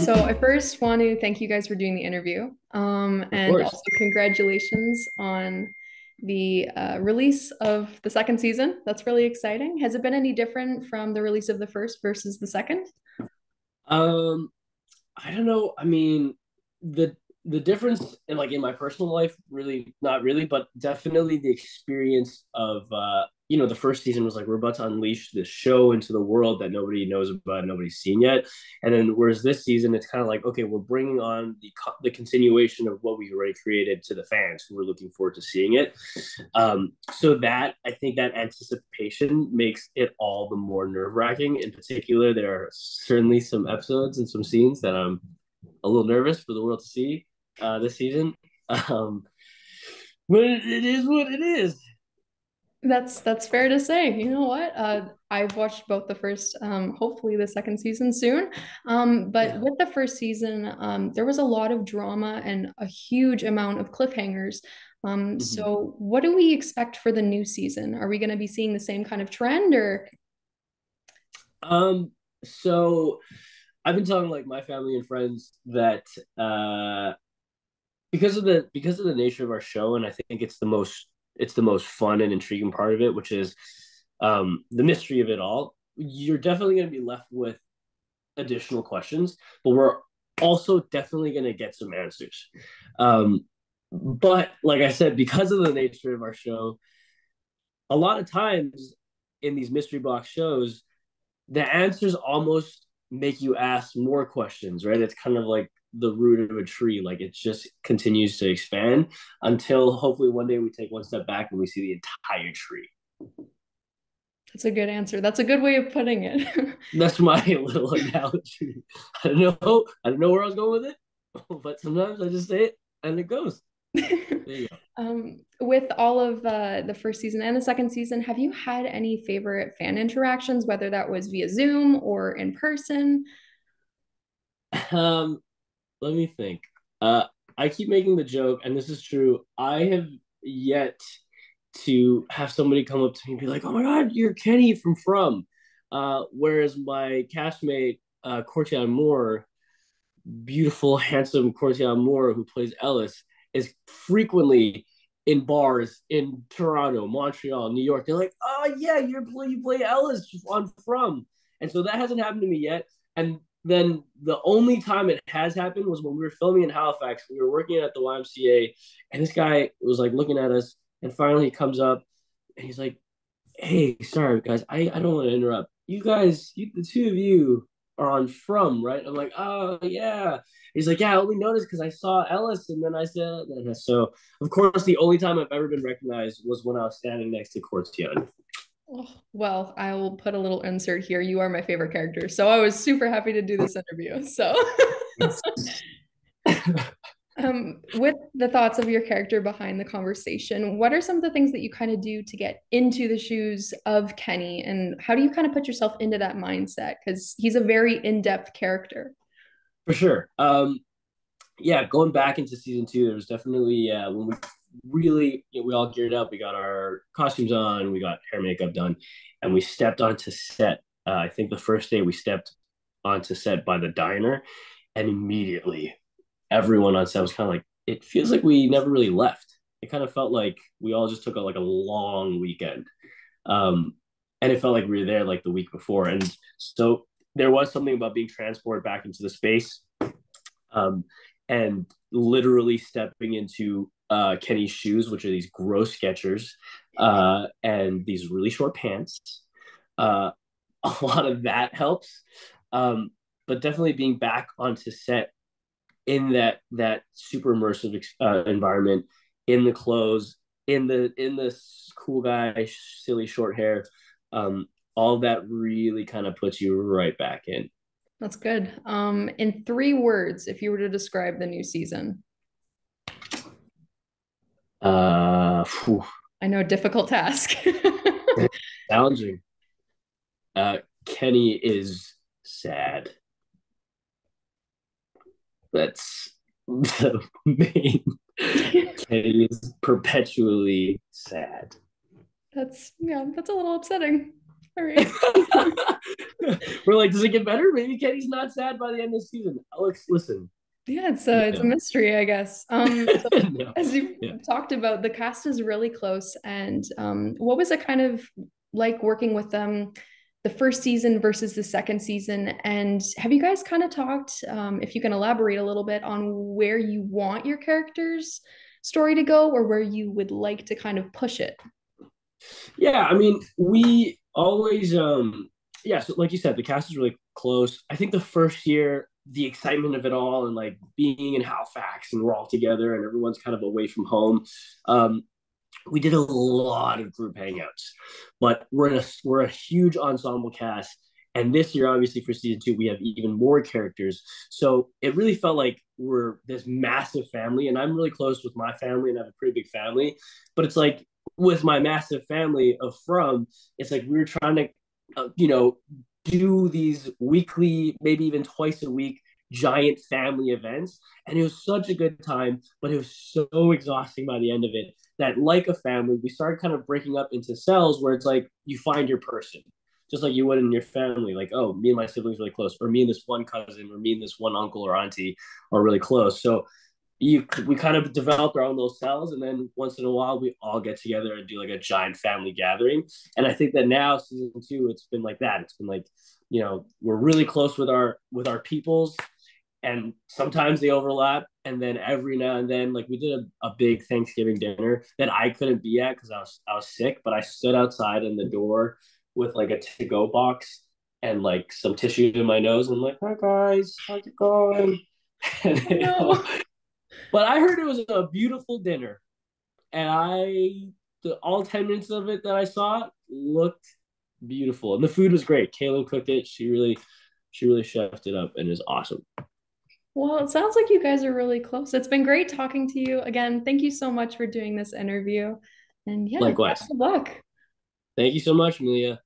So I first want to thank you guys for doing the interview. Of And course. also congratulations on the release of the second season. That's really exciting. Has it been any different from the release of the first versus the second? Um, I don't know. I mean, the the difference in in my personal life, really not really, but definitely the experience of the first season was like we're about to unleash this show into the world that nobody knows about, nobody's seen yet. And then whereas this season, it's kind of like, okay, we're bringing on the continuation of what we already created to the fans who were looking forward to seeing it. So that I think that anticipation makes it all the more nerve wracking. In particular, there are certainly some episodes and some scenes that I'm a little nervous for the world to see this season. Um, but it is what it is. That's fair to say. You know what? I've watched both the first, hopefully the second season soon. But Yeah. with the first season, there was a lot of drama and a huge amount of cliffhangers. Mm-hmm. So what do we expect for the new season? Are we going to be seeing the same kind of trend or? Um, so I've been telling like my family and friends that because of the nature of our show, and I think it's the most fun and intriguing part of it, which is the mystery of it all. You're definitely going to be left with additional questions, but we're also definitely going to get some answers. Um, but like I said, because of the nature of our show, a lot of times in these mystery box shows, the answers almost make you ask more questions, right? It's kind of like the root of a tree. Like it just continues to expand until hopefully one day we take one step back and we see the entire tree. That's a good answer. That's a good way of putting it. That's my little analogy. I don't know where I was going with it, but sometimes I just say it and it goes. There you go. With all of the first season and the second season, have you had any favorite fan interactions, whether that was via Zoom or in person? Um, Let me think. Uh, I keep making the joke, and this is true. I have yet to have somebody come up to me and be like, "Oh my God, you're Kenny from." Whereas my castmate, Courtney Moore, beautiful, handsome Courtney Moore, who plays Ellis, is frequently in bars in Toronto, Montreal, New York. They're like, "Oh yeah, you play Ellis on From," and so that hasn't happened to me yet. And then the only time it has happened was when we were filming in Halifax. We were working at the YMCA, and this guy was like looking at us, and finally he comes up and he's like, "Hey, sorry guys, I don't want to interrupt. You guys, the two of you are on From, right?" I'm like, "Oh yeah." He's like, "Yeah, I only noticed because I saw Ellis, and then I said," and so of course the only time I've ever been recognized was when I was standing next to Courtian. Oh, well, I will put a little insert here. You are my favorite character. So I was super happy to do this interview. So, with the thoughts of your character behind the conversation, what are some of the things that you kind of do to get into the shoes of Kenny? And how do you kind of put yourself into that mindset? Because he's a very in-depth character. For sure. Yeah, going back into season two, there was definitely when we really we all geared up. We got our costumes on, we got hair makeup done, and we stepped onto set. I think the first day we stepped onto set by the diner, and immediately everyone on set was kind of like, it feels like we never really left. It kind of felt like we all just took a long weekend, um, and it felt like we were there like the week before, and so there was something about being transported back into the space, um, and literally stepping into Kenny's shoes, which are these gross Skechers, and these really short pants. Uh, a lot of that helps, um, but definitely being back onto set in that super immersive environment, in the clothes, in the cool guy, silly short hair, all of that really kind of puts you right back in. That's good. In 3 words, if you were to describe the new season, Phew, I know, difficult task. challenging. Kenny is sad. That's the main. Kenny is perpetually sad. That's, yeah, that's a little upsetting. All right. We're like, does it get better? Maybe Kenny's not sad by the end of the season. Alex, listen, Yeah, it's a no, mystery, I guess. So no, as you yeah. talked about, the cast is really close. And what was it kind of like working with them the first season versus the second season? And have you guys kind of talked, if you can elaborate a little bit on where you want your character's story to go or where you would like to kind of push it? Yeah, I mean, we always yeah, so like you said, the cast is really close. I think the first year, the excitement of it all and like being in Halifax and we're all together and everyone's kind of away from home. Um, we did a lot of group hangouts, but we're a huge ensemble cast. And this year, obviously, for season two, we have even more characters. So it really felt like we're this massive family, and I'm really close with my family, and I have a pretty big family. But it's like with my massive family of From, it's like we were trying to, do these weekly, maybe even twice a week, giant family events, and it was such a good time. But it was so exhausting by the end of it that, like a family, we started kind of breaking up into cells where it's like you find your person, just like you would in your family. Like, oh, me and my siblings are really close, or me and this one cousin, or me and this one uncle or auntie are really close. So we kind of developed our own little cells, and then once in a while we all get together and do like a giant family gathering. And I think that now season two, it's been like that. It's been like, we're really close with our peoples, and sometimes they overlap, and then every now and then, like we did a big Thanksgiving dinner that I couldn't be at because I was sick, but I stood outside in the door with like a to-go box and like some tissue in my nose, and I'm like, hi guys, how's it going? And Oh no. but I heard it was a beautiful dinner, and all 10 minutes of it that I saw looked beautiful, and the food was great. Kaylin cooked it. She really chefed it up, and it was awesome. Well, it sounds like you guys are really close. It's been great talking to you. Again, thank you so much for doing this interview. And yeah, Likewise. best of luck. Thank you so much, Amelia.